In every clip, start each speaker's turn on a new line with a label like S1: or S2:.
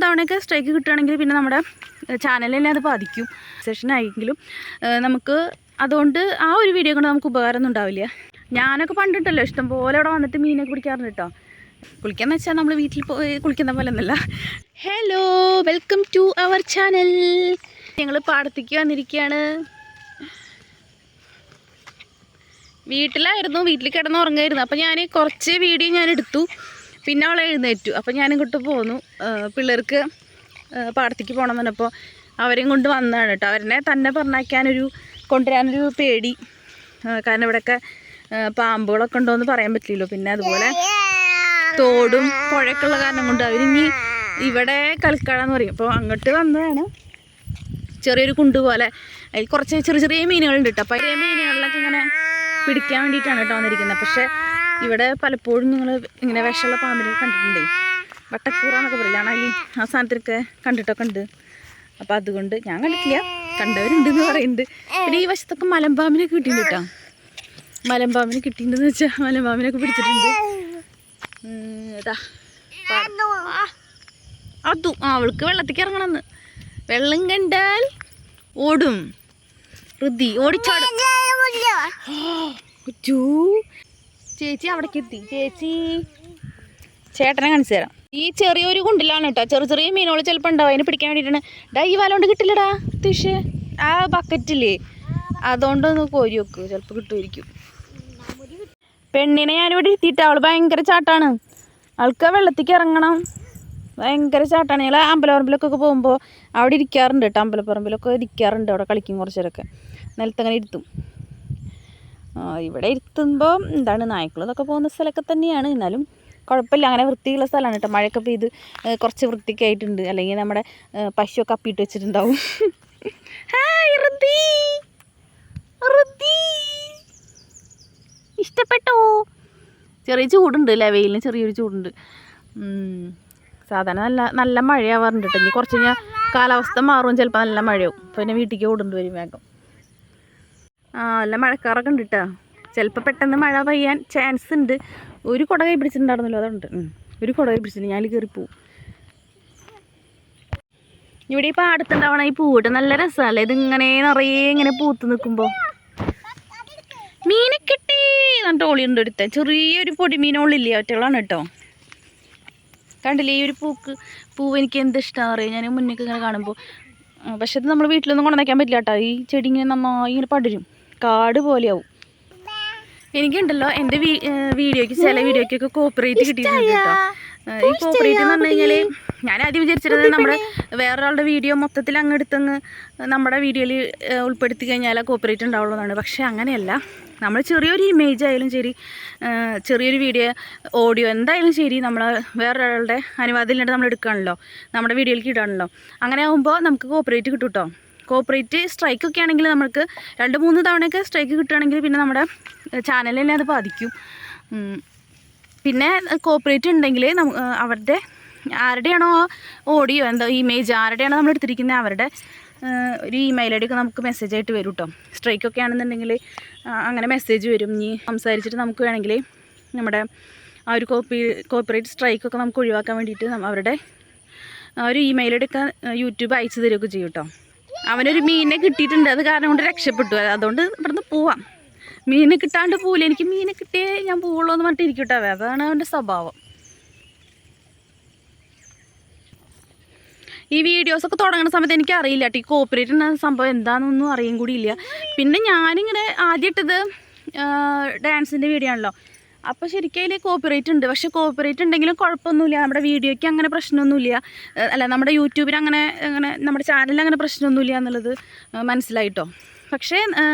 S1: തവണയൊക്കെ strike കിട്ടുകയാണെങ്കിൽ പിന്നെ നമ്മുടെ ചാനലിനെ അത് ബാധിക്കും. സെഷനായെങ്കിലും നമുക്ക് അതുകൊണ്ട് ആ ഒരു വീഡിയോ കൊണ്ട് നമുക്ക് ഉപകാരമൊന്നും ഉണ്ടാവില്ല. ഞാനൊക്കെ പണ്ടിട്ടല്ലോ ഇഷ്ടംപോലെ അവിടെ വന്നിട്ട് മീനൊക്കെ പിടിക്കാറുണ്ട് കേട്ടോ. കുളിക്കാന്ന് വെച്ചാൽ നമ്മൾ വീട്ടിൽ പോയി കുളിക്കുന്ന പോലെ ഒന്നുമല്ല. Hello, welcome to our channel. ഞങ്ങൾ പാടത്തേക്ക് വന്നിരിക്കുകയാണ്. വീട്ടിലായിരുന്നു, വീട്ടിൽ കിടന്ന് ഉറങ്ങായിരുന്നു. അപ്പോൾ ഞാൻ കുറച്ച് വീഡിയോ ഞാൻ എടുത്തു, പിന്നെ അവളെ എഴുന്നേറ്റു. അപ്പോൾ ഞാൻ ഇങ്ങോട്ട് പോന്നു. പിള്ളേർക്ക് പാടത്തേക്ക് പോകണം എന്ന് പറഞ്ഞപ്പോൾ അവരെയും കൊണ്ട് വന്നതാണ് കേട്ടോ. അവരെ തന്നെ കൊണ്ടുവരാനൊരു പേടി. കാരണം ഇവിടെയൊക്കെ പാമ്പുകളൊക്കെ ഉണ്ടോയെന്ന് പറയാൻ പറ്റില്ലല്ലോ. പിന്നെ അതുപോലെ തോടും പുഴയൊക്കെയുള്ള കാരണം കൊണ്ട് അവരിനി ഇവിടെ കളിക്കാടെന്ന് പറയും. അപ്പോൾ അങ്ങോട്ട് വന്നതാണ്. ചെറിയൊരു കുണ്ട് പോലെ അതിൽ കുറച്ച് ചെറിയ ചെറിയ മീനുകളുണ്ട് കേട്ടോ. അപ്പോൾ ചെറിയ മീനുകളിലൊക്കെ ഇങ്ങനെ പിടിക്കാൻ വേണ്ടിയിട്ടാണ് കേട്ടോ വന്നിരിക്കുന്നത്. പക്ഷേ ഇവിടെ പലപ്പോഴും നിങ്ങൾ ഇങ്ങനെ വിഷമുള്ള പാമ്പിനെ കണ്ടിട്ടുണ്ടേ, വട്ടക്കൂറ എന്നൊക്കെ പറയില്ല, ആണെങ്കിൽ ആ സാധനത്തിനൊക്കെ കണ്ടിട്ടൊക്കെ ഉണ്ട്. അപ്പോൾ അതുകൊണ്ട് ഞാൻ കണ്ടിട്ടില്ല, കണ്ടവരുണ്ടെന്ന് പറയുന്നുണ്ട്. പിന്നെ ഈ വശത്തൊക്കെ മലമ്പാമ്പിനൊക്കെ കിട്ടിയിട്ടുണ്ട് കേട്ടോ. മലമ്പാമ്പിനെ കിട്ടിയിട്ടുണ്ടെന്ന് വെച്ചാൽ മലമ്പാമ്പിനൊക്കെ പിടിച്ചിട്ടുണ്ട്. അവൾക്ക് വെള്ളത്തേക്ക് ഇറങ്ങണമെന്ന്. വെള്ളം കണ്ടാൽ ഓടും, ഋതി ഓടിച്ചാടും. ചേച്ചി അവിടേക്ക് എത്തി. ചേട്ടനെ കാണിച്ചു തരാം. ഈ ചെറിയൊരു കുണ്ടിലാണ് കേട്ടോ. ചെറിയ ചെറിയ മീനുകൾ ചിലപ്പോൾ ഉണ്ടാവും. അതിന് പിടിക്കാൻ വേണ്ടിയിട്ടാണ്. ഈ വല കൊണ്ട് കിട്ടില്ലടാ തിഷ്, ആ ബക്കറ്റില്ലേ അതുകൊണ്ടൊന്ന് കോരി വെക്ക്, ചിലപ്പോൾ കിട്ടുമായിരിക്കും. പെണ്ണിനെ ഞാനിവിടെ ഇരുത്തിയിട്ട് അവൾ ഭയങ്കര ചാട്ടാണ്. ആൾക്ക് വെള്ളത്തേക്ക് ഇറങ്ങണം, ഭയങ്കര ചാട്ടാണ്. ഞങ്ങൾ അമ്പലപ്പറമ്പിലൊക്കെ പോകുമ്പോൾ അവിടെ ഇരിക്കാറുണ്ട് കേട്ടോ. അമ്പലപ്പറമ്പിലൊക്കെ ഇരിക്കാറുണ്ട്, അവിടെ കളിക്കും കുറച്ചേരൊക്കെ. നിലത്തങ്ങനെ ഇരുത്തും. ഇവിടെ ഇരുത്തുമ്പോൾ എന്താണ്, നായ്ക്കളതൊക്കെ പോകുന്ന സ്ഥലമൊക്കെ തന്നെയാണ്. എന്നാലും കുഴപ്പമില്ല, അങ്ങനെ വൃത്തിയുള്ള സ്ഥലമാണ് കേട്ടോ. മഴയൊക്കെ പെയ്ത് കുറച്ച് വൃത്തിയൊക്കെ ആയിട്ടുണ്ട്. അല്ലെങ്കിൽ നമ്മുടെ പശുവൊക്കെ അപ്പിയിട്ട് വെച്ചിട്ടുണ്ടാവും. ഇഷ്ടപ്പെട്ടോ? ചെറിയ ചൂടുണ്ട് അല്ലേ, വെയിലിന് ചെറിയൊരു ചൂടുണ്ട്. സാധാരണ നല്ല മഴയാവാറുണ്ട് കേട്ടോ. ഇനി കുറച്ച് കഴിഞ്ഞാൽ കാലാവസ്ഥ മാറും, ചിലപ്പോൾ നല്ല മഴയാവും. പിന്നെ വീട്ടിലേക്ക് ഓടുണ്ട് വരും വേഗം. നല്ല മഴക്കാറൊക്കെ ഉണ്ട് കേട്ടോ. ചിലപ്പോൾ പെട്ടെന്ന് മഴ പെയ്യാൻ ചാൻസ് ഉണ്ട്. ഒരു കുട കൈ പിടിച്ചിട്ടുണ്ടായിരുന്നല്ലോ, അതുണ്ട്. ഒരു കുട കൈ പിടിച്ചിട്ടുണ്ട്, ഞാൻ കയറിപ്പോവും. ഇവിടെ ഇപ്പോൾ അടുത്തുണ്ടാവണ ഈ പൂവിട്ട് നല്ല രസമല്ലേ, ഇതിങ്ങനെ നിറയെ ഇങ്ങനെ പൂത്ത് നിൽക്കുമ്പോൾ. മീനെ കിട്ടി എന്നിട്ട് ഓളിയുണ്ട് എടുത്ത ചെറിയൊരു പൊടി മീനോളില്ലേ, ഒറ്റകളാണ് കേട്ടോ. കണ്ടില്ലേ ഈ ഒരു പൂവ് എനിക്ക് എന്ത് ഇഷ്ടമാണെന്ന് അറിയാം ഞാൻ മുന്നേക്ക് ഇങ്ങനെ കാണുമ്പോൾ. പക്ഷെ ഇത് നമ്മൾ വീട്ടിലൊന്നും കൊണ്ടുവയ്ക്കാൻ പറ്റില്ല കേട്ടോ. ഈ ചെടി ഇങ്ങനെ നന്നായി ഇങ്ങനെ പടരും, കാട് പോലെയാവും. എനിക്കുണ്ടല്ലോ എൻ്റെ ചില വീഡിയോക്കൊക്കെ കോപ്പറേറ്റ് കിട്ടിയിട്ടുണ്ട് കേട്ടോ. ഈ കോപ്പറേറ്റ് എന്ന് പറഞ്ഞു കഴിഞ്ഞാൽ ഞാൻ ആദ്യം വിചാരിച്ചിരുന്നത് നമ്മുടെ വേറൊരാളുടെ വീഡിയോ മൊത്തത്തിൽ അങ്ങെടുത്തങ്ങ് നമ്മുടെ വീഡിയോയിൽ ഉൾപ്പെടുത്തി കഴിഞ്ഞാൽ കോപ്പറേറ്റ് ഉണ്ടാവുള്ളതാണ്. പക്ഷേ അങ്ങനെയല്ല. നമ്മൾ ചെറിയൊരു ഇമേജ് ആയാലും ശരി, ചെറിയൊരു വീഡിയോ ഓഡിയോ എന്തായാലും ശരി, നമ്മൾ വേറൊരാളുടെ അനുവാദമില്ലാണ്ട് നമ്മൾ എടുക്കുകയാണല്ലോ, നമ്മുടെ വീഡിയോയിലേക്ക് ഇടാണല്ലോ. അങ്ങനെ ആകുമ്പോൾ നമുക്ക് കോപ്പറേറ്റ് കിട്ടും കേട്ടോ. കോപ്പറേറ്റ് സ്ട്രൈക്കൊക്കെ ആണെങ്കിൽ നമുക്ക് 2-3 തവണയൊക്കെ സ്ട്രൈക്ക് കിട്ടുകയാണെങ്കിൽ പിന്നെ നമ്മുടെ ചാനലിനെ അത് ബാധിക്കും. പിന്നെ കോപ്പറേറ്റ് ഉണ്ടെങ്കിൽ അവരുടെ ആരുടെയാണോ ഓഡിയോ ഇമേജ് ആരുടെയാണോ നമ്മൾ എടുത്തിരിക്കുന്നത് അവരുടെ ഒരു ഇമെയിൽ ഐ ഡി ഒക്കെ നമുക്ക് മെസ്സേജ് ആയിട്ട് വരും കേട്ടോ. സ്ട്രൈക്കൊക്കെ ആണെന്നുണ്ടെങ്കിൽ അങ്ങനെ മെസ്സേജ് വരും. ഇനി സംസാരിച്ചിട്ട് നമുക്ക് വേണമെങ്കിൽ നമ്മുടെ ആ ഒരു കോപ്പറേറ്റ് സ്ട്രൈക്കൊക്കെ നമുക്ക് ഒഴിവാക്കാൻ വേണ്ടിയിട്ട് അവരുടെ ഒരു ഇമെയിൽ ഐ ഡി ഒക്കെ യൂട്യൂബ് അയച്ചു തരികയൊക്കെ ചെയ്യും കേട്ടോ. അവനൊരു മീനിനെ കിട്ടിയിട്ടുണ്ട്, അത് കാരണം കൊണ്ട് രക്ഷപ്പെട്ടു. അതുകൊണ്ട് ഇവിടുന്ന് പോവാം. മീനെ കിട്ടാണ്ട് പോവില്ല. എനിക്ക് മീനെ കിട്ടിയേ ഞാൻ പോവുള്ളൂ എന്ന് പറഞ്ഞിട്ട് ഇരിക്കട്ടെ. അതാണ് അവൻ്റെ സ്വഭാവം. ഈ വീഡിയോസൊക്കെ തുടങ്ങുന്ന സമയത്ത് എനിക്ക് അറിയില്ല കേട്ടോ ഈ കോപ്പറേറ്റ് എന്ന സംഭവം എന്താണെന്നൊന്നും അറിയാൻ കൂടിയില്ല. പിന്നെ ഞാനിങ്ങനെ ആദ്യമായിട്ടത് ഡാൻസിൻ്റെ വീഡിയോ ആണല്ലോ. അപ്പോൾ ശരിക്കും അതിൽ കോപ്പറേറ്റ് ഉണ്ട്. പക്ഷേ കോപ്പറേറ്റ് ഉണ്ടെങ്കിലും കുഴപ്പമൊന്നുമില്ല, നമ്മുടെ വീഡിയോയ്ക്ക് അങ്ങനെ പ്രശ്നമൊന്നുമില്ല. അല്ല, നമ്മുടെ യൂട്യൂബിന് അങ്ങനെ നമ്മുടെ ചാനലിൽ അങ്ങനെ പ്രശ്നമൊന്നുമില്ല എന്നുള്ളത് മനസ്സിലായിട്ടോ. പക്ഷേ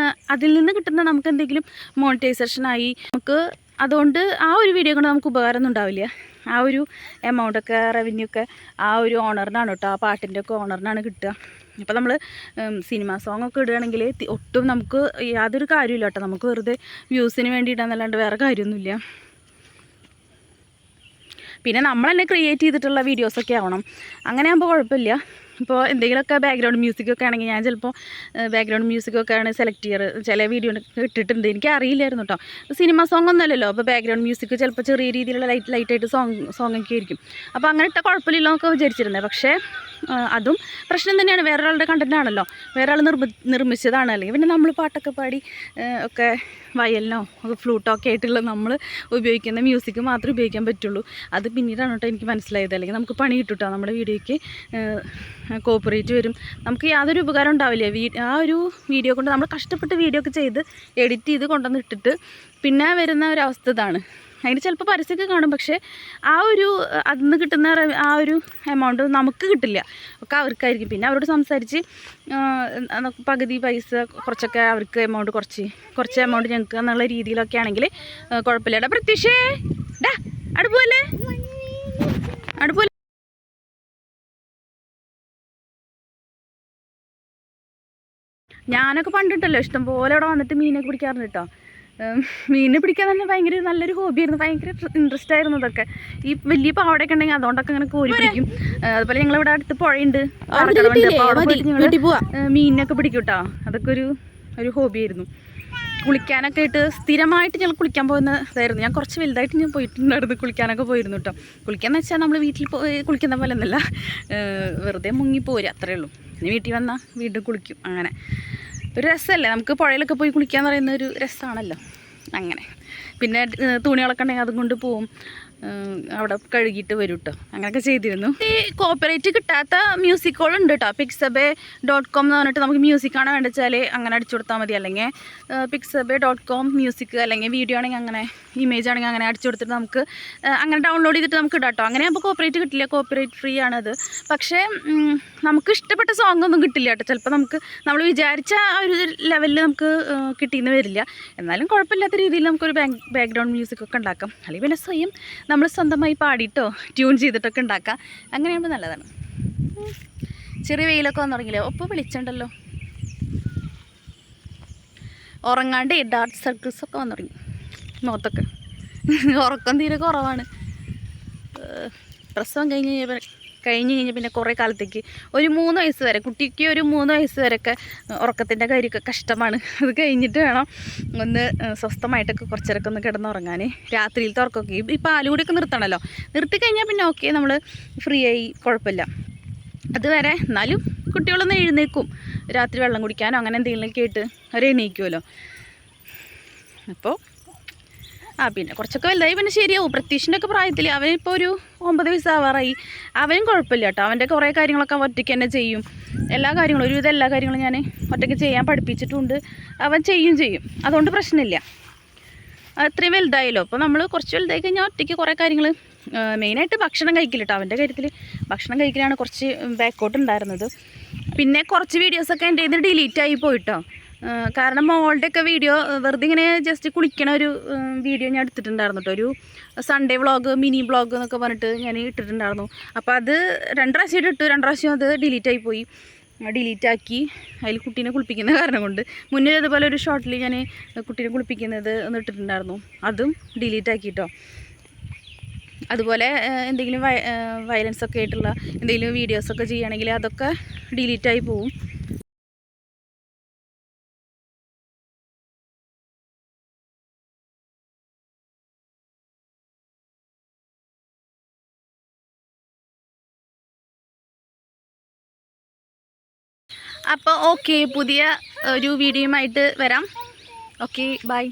S1: അതിൽ നിന്ന് കിട്ടുന്ന നമുക്ക് എന്തെങ്കിലും മോണിറ്റൈസേഷനായി നമുക്ക് അതുകൊണ്ട് ആ ഒരു വീഡിയോ കൊണ്ട് നമുക്ക് ഉപകാരമൊന്നും ഉണ്ടാവില്ല. ആ ഒരു എമൗണ്ടൊക്കെ റവന്യൂ ഒക്കെ ആ ഒരു ഓണറിനാണ് കേട്ടോ, ആ പാട്ടിൻ്റെ ഒക്കെ ഓണറിനാണ് കിട്ടുക. അപ്പോൾ നമ്മൾ സിനിമ സോങ് ഒക്കെ ഇടുകയാണെങ്കിൽ ഒട്ടും നമുക്ക് യാതൊരു കാര്യമില്ല കേട്ടോ. നമുക്ക് വെറുതെ വ്യൂസിന് വേണ്ടി ഇടാന്നല്ലാണ്ട് വേറെ കാര്യമൊന്നുമില്ല. പിന്നെ നമ്മൾ തന്നെ ക്രിയേറ്റ് ചെയ്തിട്ടുള്ള വീഡിയോസൊക്കെ ആവണം. അങ്ങനെ ആകുമ്പോൾ കുഴപ്പമില്ല. ഇപ്പോൾ എന്തെങ്കിലുമൊക്കെ ബാക്ക്ഗ്രൗണ്ട് മ്യൂസിക്കൊക്കെ ആണെങ്കിൽ ഞാൻ ചിലപ്പോൾ ബാക്ക്ഗ്രൗണ്ട് മ്യൂസിക്കൊക്കെയാണ് സെലക്ട് ചെയ്യാറ്. ചില വീഡിയോ ഇട്ടിട്ടുണ്ട്, എനിക്ക് അറിയില്ലായിരുന്നു കേട്ടോ. സിനിമ സോങ് ഒന്നുമല്ലല്ലോ, അപ്പോൾ ബാക്ക്ഗ്രൗണ്ട് മ്യൂസിക് ചിലപ്പോൾ ചെറിയ രീതിയിലുള്ള ലൈറ്റായിട്ട് സോങ്ങൊക്കെ ആയിരിക്കും. അപ്പോൾ അങ്ങനെ ഇട്ട കുഴപ്പമില്ലല്ലോ എന്നൊക്കെ വിചാരിച്ചിരുന്നത്. പക്ഷേ അതും പ്രശ്നം തന്നെയാണ്. വേറൊരാളുടെ കണ്ടൻ്റ് ആണല്ലോ, വേറെ ആൾ നിർമ്മിച്ചതാണ്. അല്ലെങ്കിൽ പിന്നെ നമ്മൾ പാട്ടൊക്കെ പാടി ഒക്കെ വയലിനോ ഫ്ലൂട്ടോ ഒക്കെ ആയിട്ടുള്ള നമ്മൾ ഉപയോഗിക്കുന്ന മ്യൂസിക് മാത്രമേ ഉപയോഗിക്കാൻ പറ്റുള്ളൂ. അത് പിന്നീടാണ് കേട്ടോ എനിക്ക് മനസ്സിലായത്. അല്ലെങ്കിൽ നമുക്ക് പണി കിട്ടും കേട്ടോ, നമ്മുടെ വീഡിയോയ്ക്ക് കോപ്പറേറ്റ് വരും, നമുക്ക് യാതൊരു ഉപകാരം ഉണ്ടാവില്ല. ആ ഒരു വീഡിയോ കൊണ്ട് നമ്മൾ കഷ്ടപ്പെട്ട് വീഡിയോ ഒക്കെ ചെയ്ത് എഡിറ്റ് ചെയ്ത് കൊണ്ടുവന്നിട്ടിട്ട് പിന്നെ വരുന്ന ഒരു അവസ്ഥ ഇതാണ്. അതിന് ചിലപ്പോൾ പരസ്യമൊക്കെ കാണും, പക്ഷേ ആ ഒരു അതിൽ നിന്ന് കിട്ടുന്ന ആ ഒരു എമൗണ്ട് നമുക്ക് കിട്ടില്ല, ഒക്കെ അവർക്കായിരിക്കും. പിന്നെ അവരോട് സംസാരിച്ച് പകുതി പൈസ കുറച്ചൊക്കെ അവർക്ക് എമൗണ്ട് കുറച്ച് എമൗണ്ട് ഞങ്ങൾക്ക് എന്നുള്ള രീതിയിലൊക്കെ ആണെങ്കിൽ കുഴപ്പമില്ല. പ്രത്യക്ഷേ അടുപ്പോലെ ഞാനൊക്കെ പണ്ടിട്ടല്ലോ ഇഷ്ടംപോലെ ഇവിടെ വന്നിട്ട് മീനൊക്കെ പിടിക്കാറുണ്ട് കേട്ടോ. മീനിനെ പിടിക്കാൻ തന്നെ ഭയങ്കര നല്ലൊരു ഹോബിയായിരുന്നു, ഭയങ്കര ഇൻട്രസ്റ്റ് ആയിരുന്നു ഇതൊക്കെ. ഈ വലിയ പാവടയൊക്കെ ഉണ്ടെങ്കിൽ അതുകൊണ്ടൊക്കെ ഇങ്ങനെ കോരി പിടിക്കും. അതുപോലെ ഞങ്ങളിവിടെ അടുത്ത് പുഴയുണ്ട്, മീനിനൊക്കെ പിടിക്കും കേട്ടോ. അതൊക്കെ ഒരു ഹോബിയായിരുന്നു. കുളിക്കാനൊക്കെ ആയിട്ട് സ്ഥിരമായിട്ട് ഞങ്ങൾ കുളിക്കാൻ പോകുന്നതായിരുന്നു. ഞാൻ കുറച്ച് വലുതായിട്ട് ഞാൻ പോയിട്ടുണ്ടായിരുന്നു, കുളിക്കാനൊക്കെ പോയിരുന്നു കേട്ടോ. കുളിക്കാന്ന് വെച്ചാൽ നമ്മൾ വീട്ടിൽ പോയി കുളിക്കുന്ന പോലെ ഒന്നല്ല, വെറുതെ മുങ്ങിപ്പോരും, അത്രയേ ഉള്ളൂ. പിന്നെ വീട്ടിൽ വന്നാൽ വീണ്ടും കുളിക്കും. അങ്ങനെ ഒരു രസമല്ലേ, നമുക്ക് പുഴയിലൊക്കെ പോയി കുളിക്കാന്ന് പറയുന്ന ഒരു രസമാണല്ലോ. അങ്ങനെ പിന്നെ തുണികളൊക്കെ ഉണ്ടെങ്കിൽ അതും കൊണ്ട് പോവും, അവിടെ കഴുകിയിട്ട് വരും കേട്ടോ. അങ്ങനെയൊക്കെ ചെയ്തിരുന്നു. ഈ കോപ്പറേറ്റ് കിട്ടാത്ത മ്യൂസിക്കുകളുണ്ട് കേട്ടോ. pixabay.com എന്ന് പറഞ്ഞിട്ട് നമുക്ക് മ്യൂസിക്കാണ് വേണ്ടത് വെച്ചാൽ അങ്ങനെ അടിച്ചു കൊടുത്താൽ മതി. അല്ലെങ്കിൽ pixabay.com മ്യൂസിക്, അല്ലെങ്കിൽ വീഡിയോ ആണെങ്കിൽ അങ്ങനെ, ഇമേജ് ആണെങ്കിൽ അങ്ങനെ അടിച്ചു കൊടുത്തിട്ട് നമുക്ക് അങ്ങനെ ഡൗൺലോഡ് ചെയ്തിട്ട് നമുക്ക് ഇടാം കേട്ടോ. അങ്ങനെ ആകുമ്പോൾ കോപ്പറേറ്റ് കിട്ടില്ല, കോപ്പറേറ്റ് ഫ്രീ ആണത്. പക്ഷേ നമുക്ക് ഇഷ്ടപ്പെട്ട സോങ് ഒന്നും കിട്ടില്ല കേട്ടോ. ചിലപ്പോൾ നമ്മൾ വിചാരിച്ച ആ ഒരു ലെവലിൽ നമുക്ക് കിട്ടിയെന്ന് വരില്ല. എന്നാലും കുഴപ്പമില്ലാത്ത രീതിയിൽ നമുക്കൊരു ബാക്ക്ഗ്രൗണ്ട് മ്യൂസിക്കൊക്കെ ഉണ്ടാക്കാം. അല്ലെങ്കിൽ പിന്നെ സ്വയം നമ്മൾ സ്വന്തമായി പാടിയിട്ടോ ട്യൂൺ ചെയ്തിട്ടൊക്കെ ഉണ്ടാക്കാം. അങ്ങനെയാകുമ്പോൾ നല്ലതാണ്. ചെറിയ വെയിലൊക്കെ വന്നു തുടങ്ങിയില്ലേ, ഒപ്പം വിളിച്ചുണ്ടല്ലോ. ഉറങ്ങാണ്ട് ഡാർക്ക് സർക്കിൾസൊക്കെ വന്നു തുടങ്ങി മുഖത്തൊക്കെ. ഉറക്കം തീരെ കുറവാണ്. പ്രസവം കഴിഞ്ഞ് കഴിഞ്ഞാൽ പിന്നെ കുറേ കാലത്തേക്ക് ഒരു 3 വയസ്സ് വരെ, കുട്ടിക്ക് ഒരു 3 വയസ്സ് വരെയൊക്കെ ഉറക്കത്തിൻ്റെ കാര്യമൊക്കെ കഷ്ടമാണ്. അത് കഴിഞ്ഞിട്ട് വേണം ഒന്ന് സ്വസ്ഥമായിട്ടൊക്കെ കുറച്ചേരൊക്കെ ഒന്ന് കിടന്നുറങ്ങാൻ. രാത്രിയിലത്തെ ഉറക്കമൊക്കെ ഈ പാലുകൂടിയൊക്കെ നിർത്തണമല്ലോ, നിർത്തിക്കഴിഞ്ഞാൽ പിന്നെ ഓക്കെ, നമ്മൾ ഫ്രീ ആയി, കുഴപ്പമില്ല. അതുവരെ എന്നാലും കുട്ടികളൊന്ന് എഴുന്നേക്കും, രാത്രി വെള്ളം കുടിക്കാനോ അങ്ങനെ എന്തെങ്കിലുമൊക്കെ ആയിട്ട് അവർ എണീക്കുമല്ലോ. അപ്പോൾ പിന്നെ കുറച്ചൊക്കെ വലുതായി പിന്നെ ശരിയാവും. പ്രത്യക്ഷൻ്റെ ഒക്കെ പ്രായത്തിൽ അവനിപ്പോൾ ഒരു 9 വയസ്സാവാറായി. അവനും കുഴപ്പമില്ല കേട്ടോ, അവൻ്റെ കുറേ കാര്യങ്ങളൊക്കെ ഒറ്റയ്ക്ക് തന്നെ ചെയ്യും. എല്ലാ കാര്യങ്ങളും, ഒരുവിധം എല്ലാ കാര്യങ്ങളും ഞാൻ ഒറ്റയ്ക്ക് ചെയ്യാൻ പഠിപ്പിച്ചിട്ടുണ്ട്. അവൻ ചെയ്യും, അതുകൊണ്ട് പ്രശ്നമില്ല. അത്രയും വലുതായല്ലോ. അപ്പോൾ നമ്മൾ കുറച്ച് വലുതായി കഴിഞ്ഞാൽ ഒറ്റയ്ക്ക് കുറേ കാര്യങ്ങൾ, മെയിനായിട്ട് ഭക്ഷണം കഴിക്കില്ല കേട്ടോ. അവൻ്റെ കാര്യത്തിൽ ഭക്ഷണം കഴിക്കലാണ് കുറച്ച് ബാക്കോട്ട് ഉണ്ടായിരുന്നത്. പിന്നെ കുറച്ച് വീഡിയോസൊക്കെ എൻ്റെ ഇത് ഡിലീറ്റായി പോയിട്ടോ. കാരണം മോളുടെയൊക്കെ വീഡിയോ വെറുതെ ഇങ്ങനെ ജസ്റ്റ് കുളിക്കണ ഒരു വീഡിയോ ഞാൻ എടുത്തിട്ടുണ്ടായിരുന്നു കേട്ടോ. ഒരു സൺഡേ വ്ളോഗ്, മിനി വ്ളോഗ് എന്നൊക്കെ പറഞ്ഞിട്ട് ഞാൻ ഇട്ടിട്ടുണ്ടായിരുന്നു. അപ്പോൾ അത് 2 പ്രാവശ്യം ഇട്ടു, 2 പ്രാവശ്യം അത് ഡിലീറ്റായി പോയി. ഡിലീറ്റാക്കി അതിൽ കുട്ടീനെ കുളിപ്പിക്കുന്ന കാരണം കൊണ്ട്. മുന്നേ അതുപോലെ ഒരു ഷോർട്ടിൽ ഞാൻ കുട്ടീനെ കുളിപ്പിക്കുന്നത് ഒന്ന് ഇട്ടിട്ടുണ്ടായിരുന്നു, അതും ഡിലീറ്റാക്കി കേട്ടോ. അതുപോലെ എന്തെങ്കിലും വയലൻസൊക്കെ ആയിട്ടുള്ള എന്തെങ്കിലും വീഡിയോസൊക്കെ ചെയ്യുകയാണെങ്കിൽ അതൊക്കെ ഡിലീറ്റായി പോവും. അപ്പോൾ ഓക്കെ, പുതിയ ഒരു വീഡിയോയുമായിട്ട് വരാം. Okay, by.